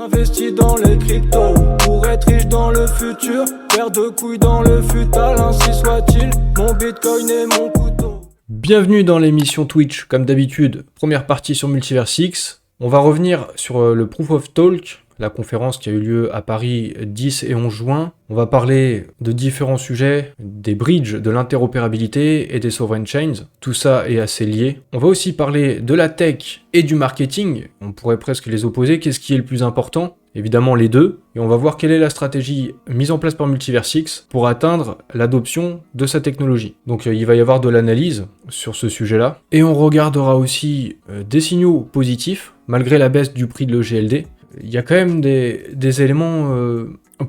J'investis dans les cryptos pour être riche dans le futur. Paire de couilles dans le futal, ainsi soit-il. Mon bitcoin et mon couteau. Bienvenue dans l'émission Twitch, comme d'habitude, première partie sur Multiversix. On va revenir sur le Proof of Talk, la conférence qui a eu lieu à Paris 10 et 11 juin. On va parler de différents sujets, des bridges, de l'interopérabilité et des sovereign chains. Tout ça est assez lié. On va aussi parler de la tech et du marketing. On pourrait presque les opposer. Qu'est-ce qui est le plus important ? Évidemment les deux. Et on va voir quelle est la stratégie mise en place par Multiversix pour atteindre l'adoption de sa technologie. Donc il va y avoir de l'analyse sur ce sujet-là. Et on regardera aussi des signaux positifs, malgré la baisse du prix de l'EGLD. Il y a quand même des éléments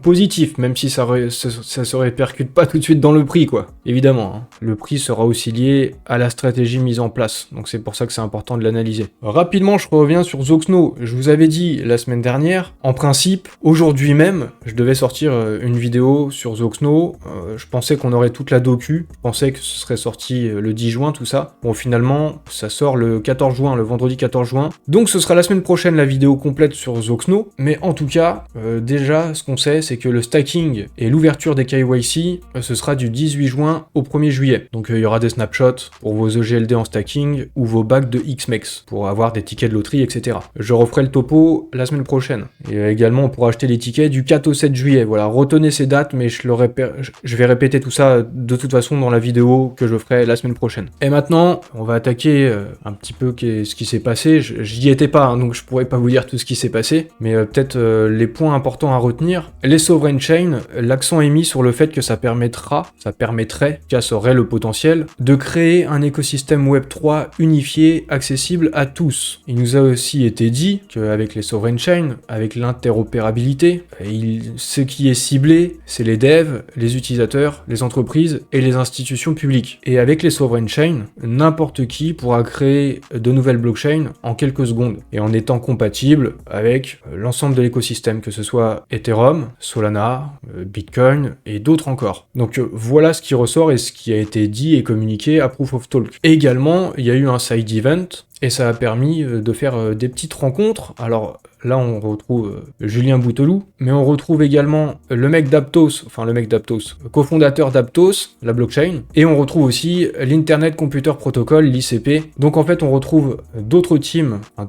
positifs, même si ça se répercute pas tout de suite dans le prix, quoi. Évidemment, hein. Le prix sera aussi lié à la stratégie mise en place, donc c'est pour ça que c'est important de l'analyser. Rapidement, je reviens sur Zoxno. Je vous avais dit la semaine dernière, en principe, aujourd'hui même, je devais sortir une vidéo sur Zoxno. Je pensais qu'on aurait toute la docu, je pensais que ce serait sorti le 10 juin, tout ça. Bon, finalement, ça sort le 14 juin, le vendredi 14 juin. Donc ce sera la semaine prochaine la vidéo complète sur Zoxno, mais en tout cas, déjà, ce qu'on sait, c'est que le stacking et l'ouverture des KYC, ce sera du 18 juin au 1er juillet. Donc il y aura des snapshots pour vos EGLD en stacking ou vos bacs de XMEX pour avoir des tickets de loterie, etc. Je referai le topo la semaine prochaine. Et également, on pourra acheter les tickets du 4 au 7 juillet. Voilà, retenez ces dates, mais je vais répéter tout ça de toute façon dans la vidéo que je ferai la semaine prochaine. Et maintenant, on va attaquer un petit peu ce qui s'est passé. J'y étais pas, hein, donc je pourrais pas vous dire tout ce qui s'est passé, mais peut-être les points importants à retenir. Les sovereign chains, l'accent est mis sur le fait que ça permettrait, car ça aurait le potentiel, de créer un écosystème Web3 unifié, accessible à tous. Il nous a aussi été dit qu'avec les sovereign chains, avec l'interopérabilité, ce qui est ciblé, c'est les devs, les utilisateurs, les entreprises et les institutions publiques. Et avec les sovereign chains, n'importe qui pourra créer de nouvelles blockchains en quelques secondes, et en étant compatible avec l'ensemble de l'écosystème, que ce soit Ethereum, Solana, Bitcoin et d'autres encore. Donc voilà ce qui ressort et ce qui a été dit et communiqué à Proof of Talk. Et également, il y a eu un side event et ça a permis de faire des petites rencontres. Alors là, on retrouve Julien Bouteloup, mais on retrouve également le mec d'Aptos, cofondateur d'Aptos, la blockchain, et on retrouve aussi l'Internet Computer Protocol, l'ICP. Donc en fait, on retrouve d'autres teams, en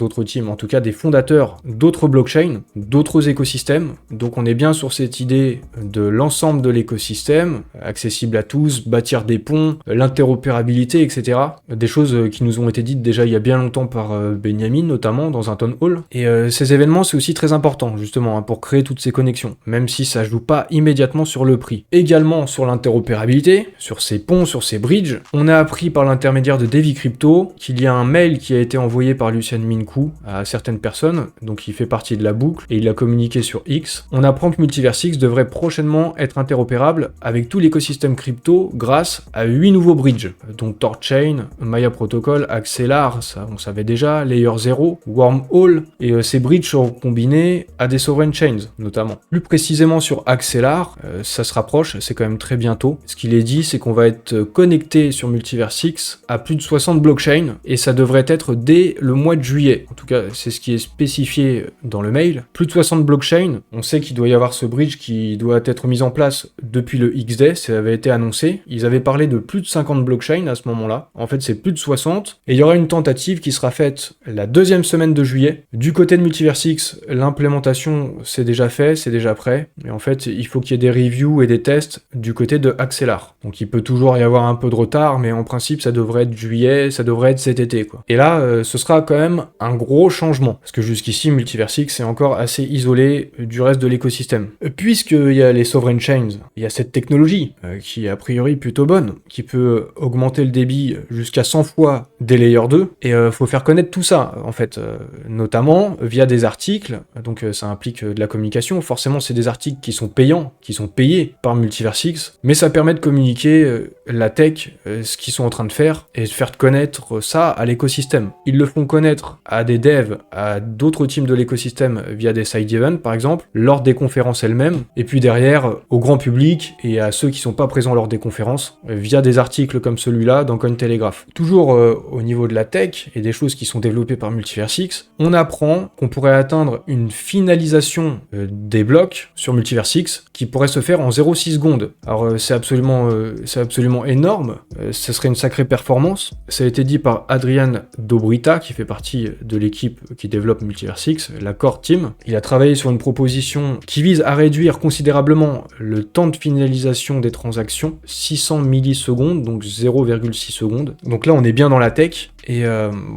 tout cas des fondateurs d'autres blockchains, d'autres écosystèmes. Donc on est bien sur cette idée de l'ensemble de l'écosystème, accessible à tous, bâtir des ponts, l'interopérabilité, etc. Des choses qui nous ont été dites déjà il y a bien longtemps par Benjamin, notamment dans un town hall. Et ces événements, c'est aussi très important, justement, pour créer toutes ces connexions, même si ça joue pas immédiatement sur le prix. Également sur l'interopérabilité, sur ces ponts, sur ces bridges, on a appris par l'intermédiaire de Devi Crypto qu'il y a un mail qui a été envoyé par Lucien Minkou à certaines personnes, donc il fait partie de la boucle, et il l'a communiqué sur X. On apprend que Multiversix devrait prochainement être interopérable avec tout l'écosystème crypto grâce à 8 nouveaux bridges, dont Torchain, Maya Protocol, Axelar, ça on savait déjà, Layer 0, Wormhole, et ces bridges seront combinés à des sovereign chains, notamment. Plus précisément sur Axelar, ça se rapproche, c'est quand même très bientôt. Ce qu'il est dit, c'est qu'on va être connecté sur Multiversix à plus de 60 blockchains, et ça devrait être dès le mois de juillet. En tout cas, c'est ce qui est spécifié dans le mail. Plus de 60 blockchains, on sait qu'il doit y avoir ce bridge qui doit être mis en place depuis le X-Day, ça avait été annoncé. Ils avaient parlé de plus de 50 blockchains à ce moment-là. En fait, c'est plus de 60, et il y aura une tentative qui sera faite la deuxième semaine de juillet. Du côté de Multiversix, l'implémentation c'est déjà fait, c'est déjà prêt, mais en fait il faut qu'il y ait des reviews et des tests du côté de Axelar. Donc il peut toujours y avoir un peu de retard, mais en principe ça devrait être juillet, ça devrait être cet été, quoi. Et là, ce sera quand même un gros changement, parce que jusqu'ici Multiversix est encore assez isolé du reste de l'écosystème. Puisqu'il y a les sovereign chains, il y a cette technologie qui est a priori plutôt bonne, qui peut augmenter le débit jusqu'à 100 fois des layers 2, et faut faire connaître tout ça, en fait, notamment via des articles, donc ça implique de la communication, forcément c'est des articles qui sont payants, qui sont payés par Multiversix, mais ça permet de communiquer la tech, ce qu'ils sont en train de faire, et de faire connaître ça à l'écosystème. Ils le font connaître à des devs, à d'autres teams de l'écosystème via des side events par exemple, lors des conférences elles-mêmes, et puis derrière au grand public et à ceux qui sont pas présents lors des conférences, via des articles comme celui-là dans Cointelegraph. Toujours au niveau de la tech et des choses qui sont développées par Multiversix, on apprend qu'on pourrait pourrait atteindre une finalisation des blocs sur Multiverse X qui pourrait se faire en 0,6 secondes. Alors c'est absolument énorme, ce serait une sacrée performance. Ça a été dit par Adrian Dobrita, qui fait partie de l'équipe qui développe Multiverse X, la Core Team. Il a travaillé sur une proposition qui vise à réduire considérablement le temps de finalisation des transactions, 600 millisecondes, donc 0,6 secondes. Donc là on est bien dans la tech. Et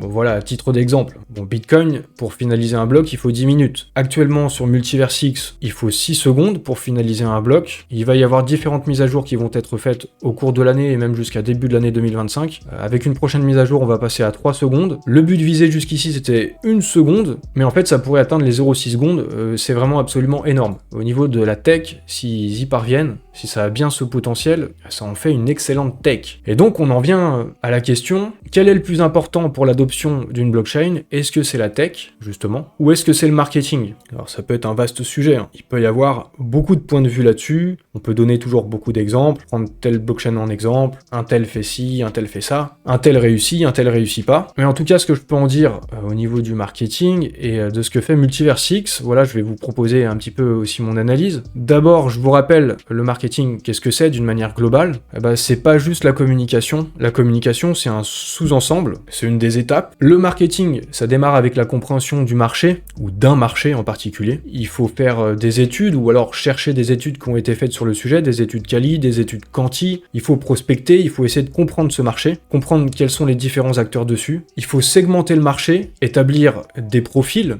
voilà, à titre d'exemple, Bitcoin, pour finaliser un bloc, il faut 10 minutes. Actuellement, sur Multiverse X, il faut 6 secondes pour finaliser un bloc. Il va y avoir différentes mises à jour qui vont être faites au cours de l'année et même jusqu'à début de l'année 2025. Avec une prochaine mise à jour, on va passer à 3 secondes. Le but visé jusqu'ici, c'était 1 seconde, mais en fait, ça pourrait atteindre les 0,6 secondes. C'est vraiment absolument énorme. Au niveau de la tech, s'ils y parviennent, si ça a bien ce potentiel, ça en fait une excellente tech. Et donc, on en vient à la question, quel est le plus important pour l'adoption d'une blockchain? Est-ce que c'est la tech, justement, ou est-ce que c'est le marketing? Alors ça peut être un vaste sujet, hein. Il peut y avoir beaucoup de points de vue là-dessus, on peut donner toujours beaucoup d'exemples, prendre telle blockchain en exemple, un tel fait ci, un tel fait ça, un tel réussit pas. Mais en tout cas, ce que je peux en dire au niveau du marketing et de ce que fait Multiverse X, voilà, je vais vous proposer un petit peu aussi mon analyse. D'abord, je vous rappelle, le marketing, qu'est-ce que c'est d'une manière globale? C'est pas juste la communication. La communication, c'est un sous-ensemble, c'est une des étapes. Le marketing, ça démarre avec la compréhension du marché, ou d'un marché en particulier. Il faut faire des études, ou alors chercher des études qui ont été faites sur le sujet, des études quali, des études quanti. Il faut prospecter, il faut essayer de comprendre ce marché, comprendre quels sont les différents acteurs dessus. Il faut segmenter le marché, établir des profils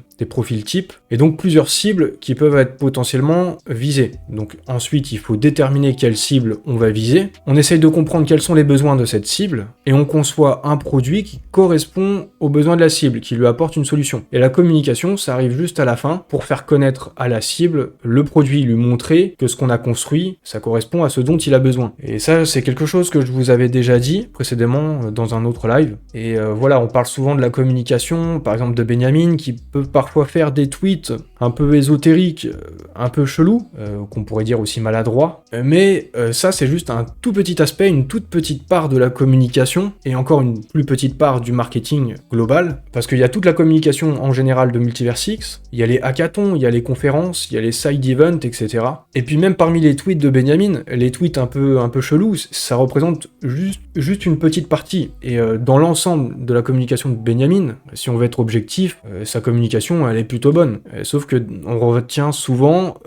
types, et donc plusieurs cibles qui peuvent être potentiellement visées. Donc ensuite, il faut déterminer quelle cible on va viser. On essaye de comprendre quels sont les besoins de cette cible, et on conçoit un produit qui correspond aux besoins de la cible, qui lui apporte une solution. Et la communication, ça arrive juste à la fin pour faire connaître à la cible le produit, lui montrer que ce qu'on a construit, ça correspond à ce dont il a besoin. Et ça, c'est quelque chose que je vous avais déjà dit précédemment dans un autre live. Et voilà, on parle souvent de la communication, par exemple de Benjamin, qui peut parfois faire des tweets un peu ésotériques, un peu chelous, qu'on pourrait dire aussi maladroits. Mais ça, c'est juste un tout petit aspect, une toute petite part de la communication, et encore une plus petite part du marketing global, parce qu'il y a toute la communication en général de Multiverse X, il y a les hackathons, il y a les conférences, il y a les side events, etc. Et puis même parmi les tweets de Benjamin, les tweets un peu chelous, ça représente juste une petite partie. Et dans l'ensemble de la communication de Benjamin, si on veut être objectif, sa communication, elle est plutôt bonne. Sauf que on retient souvent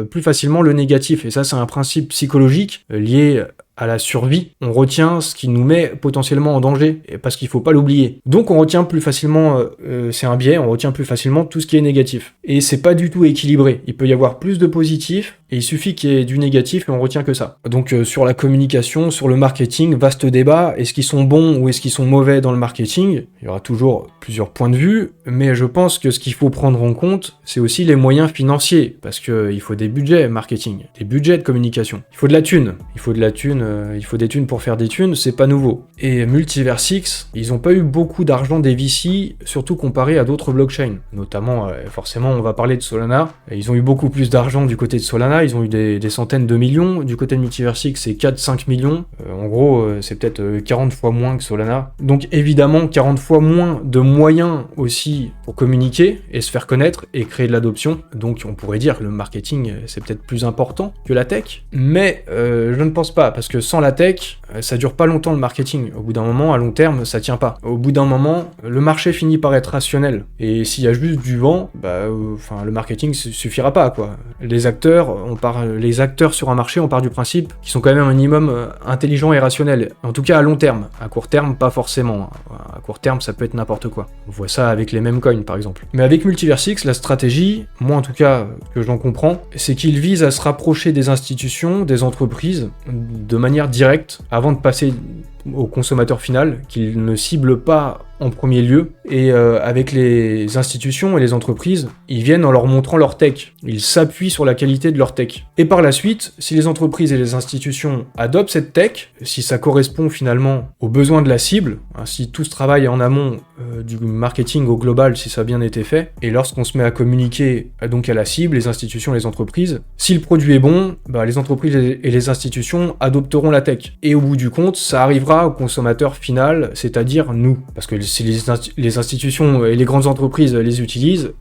plus facilement le négatif, et ça c'est un principe psychologique lié à la survie. On retient ce qui nous met potentiellement en danger, parce qu'il faut pas l'oublier. Donc on retient plus facilement, c'est un biais, on retient plus facilement tout ce qui est négatif. Et c'est pas du tout équilibré. Il peut y avoir plus de positif, et il suffit qu'il y ait du négatif, et on retient que ça. Donc sur la communication, sur le marketing, vaste débat, est-ce qu'ils sont bons ou est-ce qu'ils sont mauvais dans le marketing? Il y aura toujours plusieurs points de vue, mais je pense que ce qu'il faut prendre en compte, c'est aussi les moyens financiers, parce qu'il faut des budgets marketing, des budgets de communication. Il faut de la thune, il faut des thunes pour faire des thunes, c'est pas nouveau. Et Multiverse X, ils ont pas eu beaucoup d'argent des VC, surtout comparé à d'autres blockchains. Notamment, forcément, on va parler de Solana. Ils ont eu beaucoup plus d'argent du côté de Solana, ils ont eu des centaines de millions. Du côté de Multiverse X, c'est 4-5 millions. En gros, c'est peut-être 40 fois moins que Solana. Donc évidemment, 40 fois moins de moyens aussi pour communiquer et se faire connaître et créer de l'adoption. Donc on pourrait dire que le marketing, c'est peut-être plus important que la tech. Mais je ne pense pas, parce que sans la tech, ça dure pas longtemps le marketing. Au bout d'un moment, à long terme, ça tient pas. Au bout d'un moment, le marché finit par être rationnel. Et s'il y a juste du vent, le marketing suffira pas, quoi. Les acteurs sur un marché, on part du principe qu'ils sont quand même un minimum intelligents et rationnels. En tout cas, à long terme. À court terme, pas forcément. À court terme, ça peut être n'importe quoi. On voit ça avec les mêmes coins, par exemple. Mais avec Multiverse X, la stratégie, moi en tout cas, que j'en comprends, c'est qu'il vise à se rapprocher des institutions, des entreprises, de manière directe, avant de passer au consommateur final, qu'il ne cible pas en premier lieu. Et avec les institutions et les entreprises, ils viennent en leur montrant leur tech. Ils s'appuient sur la qualité de leur tech. Et par la suite, si les entreprises et les institutions adoptent cette tech, si ça correspond finalement aux besoins de la cible, si tout ce travail en amont du marketing au global si ça a bien été fait. Et lorsqu'on se met à communiquer donc à la cible, les institutions, les entreprises, si le produit est bon, les entreprises et les institutions adopteront la tech. Et au bout du compte, ça arrivera au consommateur final, c'est-à-dire nous. Parce que si les institutions et les grandes entreprises les utilisent,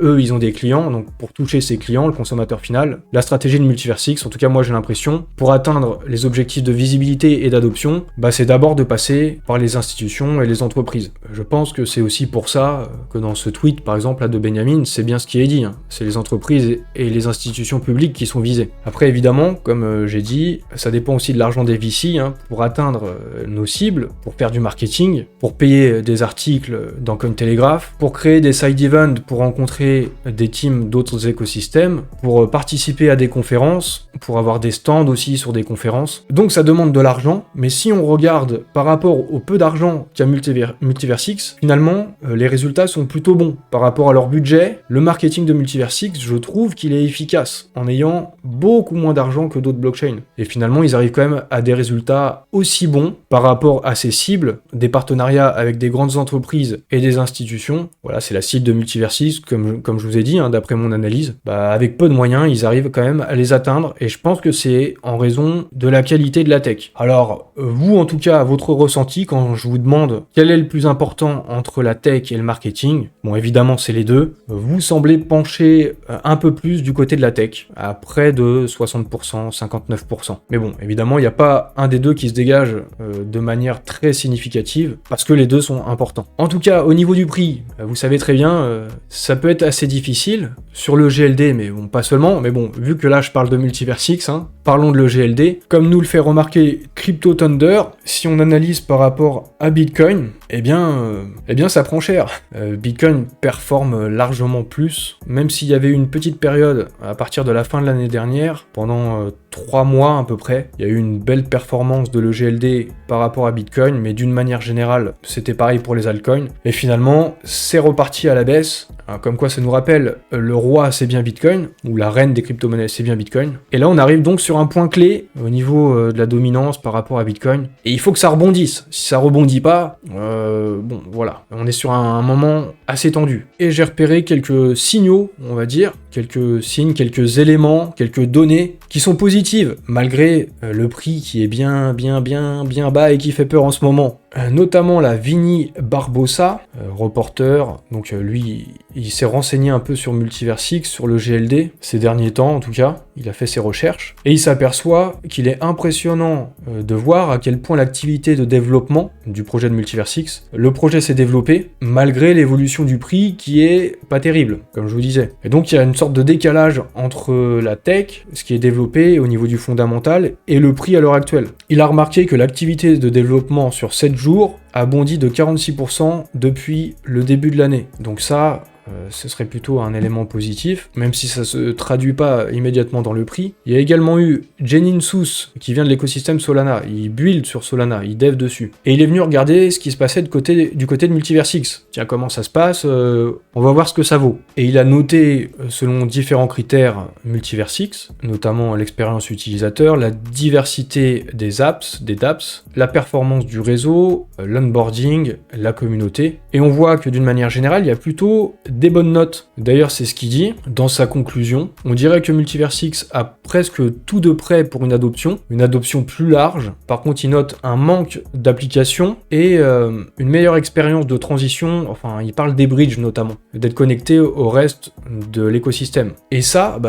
eux, ils ont des clients. Donc pour toucher ces clients, le consommateur final, la stratégie de Multiversix, en tout cas moi j'ai l'impression, pour atteindre les objectifs de visibilité et d'adoption, c'est d'abord de passer par les institutions et les entreprises. Je pense que c'est aussi pour ça que dans ce tweet, par exemple, là, de Benjamin, c'est bien ce qui est dit. C'est les entreprises et les institutions publiques qui sont visées. Après, évidemment, comme j'ai dit, ça dépend aussi de l'argent des VC pour atteindre nos cibles, pour faire du marketing, pour payer des articles dans Cointelegraph, pour créer des side events, pour rencontrer des teams d'autres écosystèmes, pour participer à des conférences, pour avoir des stands aussi sur des conférences. Donc ça demande de l'argent, mais si on regarde par rapport au peu d'argent qu'a Multiversix, finalement, les résultats sont plutôt bons. Par rapport à leur budget, le marketing de Multiversix, je trouve qu'il est efficace, en ayant beaucoup moins d'argent que d'autres blockchains. Et finalement, ils arrivent quand même à des résultats aussi bons par rapport à ces cibles, des partenariats avec des grandes entreprises et des institutions. Voilà, c'est la cible de Multiversix, comme je vous ai dit, d'après mon analyse. Avec peu de moyens, ils arrivent quand même à les atteindre, et je pense que c'est en raison de la qualité de la tech. Alors, vous, en tout cas, votre ressenti, quand je vous demande quel est le plus important entre la tech et le marketing, bon, évidemment, c'est les deux. Vous semblez pencher un peu plus du côté de la tech, à près de 60%, 59%. Mais bon, évidemment, il n'y a pas un des deux qui se dégage de manière très significative, parce que les deux sont importants. En tout cas, au niveau du prix, vous savez très bien, ça peut être assez difficile sur le GLD, mais bon, pas seulement. Mais bon, vu que là, je parle de Multiversix, parlons de le GLD. Comme nous le fait remarquer Crypto Thunder, si on analyse par rapport à Bitcoin, eh bien ça prend cher. Bitcoin performe largement plus, même s'il y avait eu une petite période à partir de la fin de l'année dernière, pendant 3 mois à peu près, il y a eu une belle performance de l'EGLD par rapport à Bitcoin, mais d'une manière générale, c'était pareil pour les altcoins. Et finalement, c'est reparti à la baisse, comme quoi ça nous rappelle, le roi c'est bien Bitcoin, ou la reine des crypto-monnaies c'est bien Bitcoin. Et là on arrive donc sur un point clé au niveau de la dominance par rapport à Bitcoin, et il faut que ça rebondisse. Si ça rebondit pas, bon voilà, on est sur un moment assez tendu. Et j'ai repéré quelques signaux, on va dire, quelques signes, quelques éléments, quelques données qui sont positives, malgré le prix qui est bien bas et qui fait peur en ce moment. Notamment la Vinny Barbosa, reporter, donc lui, il s'est renseigné un peu sur Multiversix, sur le GLD, ces derniers temps en tout cas, il a fait ses recherches, et il s'aperçoit qu'il est impressionnant de voir à quel point l'activité de développement du projet de Multiversix, le projet s'est développé, malgré l'évolution du prix qui est pas terrible, comme je vous disais. Et donc il y a une sorte de décalage entre la tech, ce qui est développé au niveau du fondamental, et le prix à l'heure actuelle. Il a remarqué que l'activité de développement sur 7 jours a bondi de 46% depuis le début de l'année. Donc ça, ce serait plutôt un élément positif, même si ça se traduit pas immédiatement dans le prix. Il y a également eu Jenin Sous, qui vient de l'écosystème Solana. Il build sur Solana, il dev dessus. Et il est venu regarder ce qui se passait du côté de Multiversix. Tiens, comment ça se passe, on va voir ce que ça vaut. Et il a noté, selon différents critères, Multiversix, notamment l'expérience utilisateur, la diversité des apps, des dApps, la performance du réseau, l'onboarding, la communauté. Et on voit que d'une manière générale, il y a plutôt des bonnes notes. D'ailleurs, c'est ce qu'il dit dans sa conclusion. On dirait que Multiversix a presque tout de prêt pour une adoption plus large. Par contre, il note un manque d'application et une meilleure expérience de transition. Enfin, il parle des bridges notamment, d'être connecté au reste de l'écosystème. Et ça,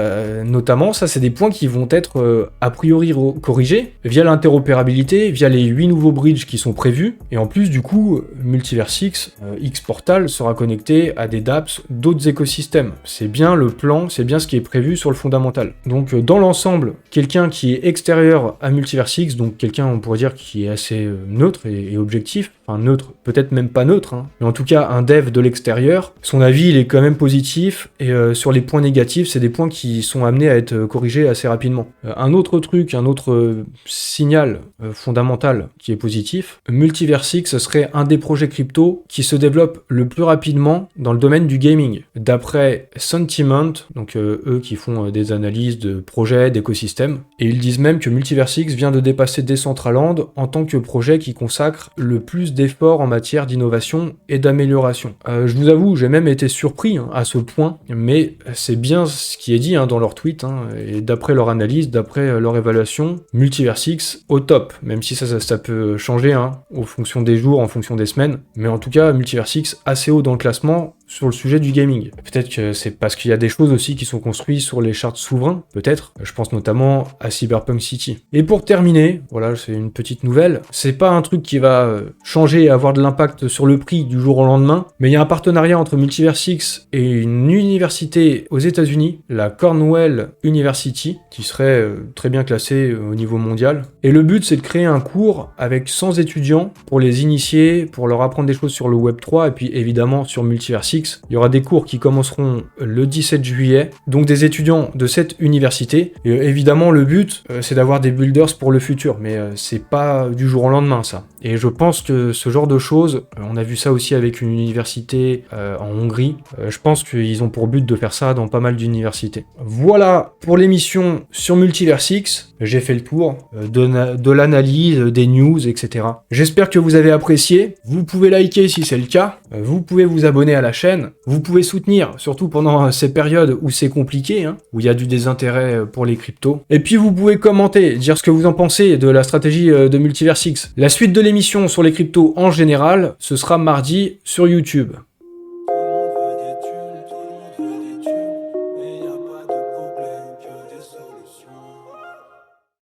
notamment, ça c'est des points qui vont être a priori corrigés via l'interopérabilité, via les 8 nouveaux bridges qui sont prévus. Et en plus, du coup, Multiversix, X-Portal sera connecté à des dApps d'autres écosystèmes. C'est bien le plan, c'est bien ce qui est prévu sur le fondamental. Donc dans l'ensemble, quelqu'un qui est extérieur à Multiversix, donc quelqu'un on pourrait dire qui est assez neutre et objectif, enfin neutre, peut-être même pas neutre, mais en tout cas un dev de l'extérieur, son avis il est quand même positif, et sur les points négatifs, c'est des points qui sont amenés à être corrigés assez rapidement. Un autre truc, un autre signal fondamental qui est positif, Multiversix, ce serait un des projets crypto qui se développe le plus rapidement dans le domaine du gaming. D'après Sentiment, donc eux qui font des analyses de projets, d'écosystèmes, et ils disent même que Multiversix vient de dépasser Decentraland en tant que projet qui consacre le plus d'efforts en matière d'innovation et d'amélioration. Je vous avoue, j'ai même été surpris à ce point, mais c'est bien ce qui est dit dans leur tweet, et d'après leur analyse, d'après leur évaluation, Multiversix au top, même si ça peut changer en fonction des jours, en fonction des semaines, mais en tout cas Multiversix assez haut dans le classement sur le sujet du gaming. Peut-être que c'est parce qu'il y a des choses aussi qui sont construites sur les charts souverains, peut-être. Je pense notamment à Cyberpunk City. Et pour terminer, voilà, c'est une petite nouvelle. C'est pas un truc qui va changer et avoir de l'impact sur le prix du jour au lendemain, mais il y a un partenariat entre Multiversix et une université aux États-Unis, la Cornell University, qui serait très bien classée au niveau mondial. Et le but, c'est de créer un cours avec 100 étudiants pour les initier, pour leur apprendre des choses sur le Web3 et puis évidemment sur Multiversix. Il y aura des cours qui commenceront le 17 juillet, donc des étudiants de cette université. Et évidemment, le but, c'est d'avoir des builders pour le futur, mais c'est pas du jour au lendemain, ça. Et je pense que ce genre de choses, on a vu ça aussi avec une université en Hongrie, je pense qu'ils ont pour but de faire ça dans pas mal d'universités. Voilà pour l'émission sur Multiversix. J'ai fait le tour de l'analyse, des news, etc. J'espère que vous avez apprécié. Vous pouvez liker si c'est le cas. Vous pouvez vous abonner à la chaîne. Vous pouvez soutenir, surtout pendant ces périodes où c'est compliqué, où il y a du désintérêt pour les cryptos. Et puis vous pouvez commenter, dire ce que vous en pensez de la stratégie de Multiversix. La suite de l'émission sur les cryptos en général, ce sera mardi sur YouTube.